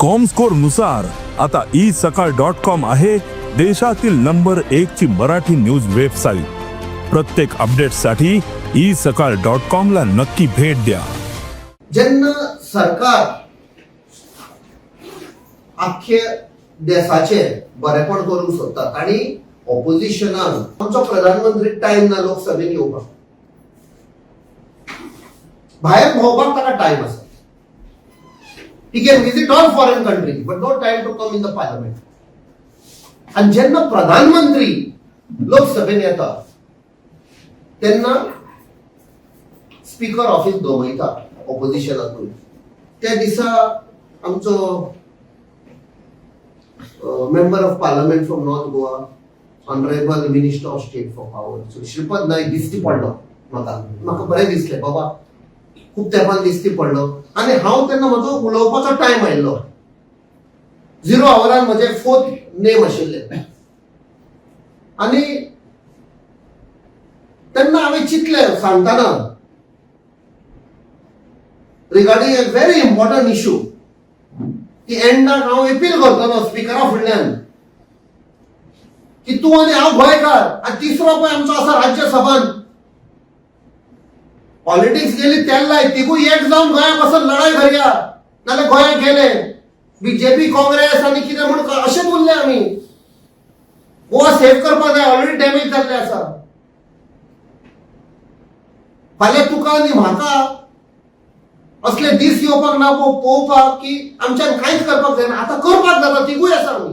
Comscore नुसार आता isakal.com आहे देशातील नंबर 1 ची मराठी न्यूज वेबसाईट। प्रत्येक अपडेटसाठी isakal.com ला नक्की भेट द्या। जेन्ना सरकार अख्खे देशाचे बरेपण करूंक सोदता आणि ऑपोजिशनाक आमचो प्रधानमंत्री टाइम ना लोकसभेक येवपाक, भायर भोंवपाक ताका टाइम आसा। He can visit all foreign countries, but no time to come in the parliament. आणि जेन्ना प्रधानमंत्री लोकसभेत येता तेन्ना स्पीकर ऑफिस दवयता ऑपोजिशनाक। त्या दिसा आमचो member of parliament from north Goa, honourable minister of state for power Shripad Naik दिसती पडलो। म्हाका बरें दिसलें बाबा, खूप तेंपान दिसती पडलो आणि हांव तेन्ना म्हजो उलोवपाचो टायम आयिल्लो। 0 आवरान म्हजे 4th नेम आशिल्लें आणि तेन्ना हांवें चिंतलें सांगताना रिगार्डिंग ए व्हेरी इम्पॉर्टंट इश्यू की एंडाक हांव अपील करतलो स्पीकरा फुडल्यान की तूं आनी हांव गोंयकार आनी तिसरो पळय आमचो आसा राज्यसभान। पॉलिटिक्स गेली तेल्लाय तिगूय एक जावन गोंयाक वचून लढाई करया, नाल्यार गोंयाक गेले बीजेपी काँग्रेस आनी कितें म्हणून अशेंच उरले आमी। गोवा सेव्ह करपाक जाय, ऑलरेडी डॅमेज जाल्ले आसा। फाल्यां तुका आनी म्हाका असले दीस येवपाक ना पळोवपाक की आमच्यान कांयच करपाक जायना, आतां करपाक जाता तिगूय आसा आमी।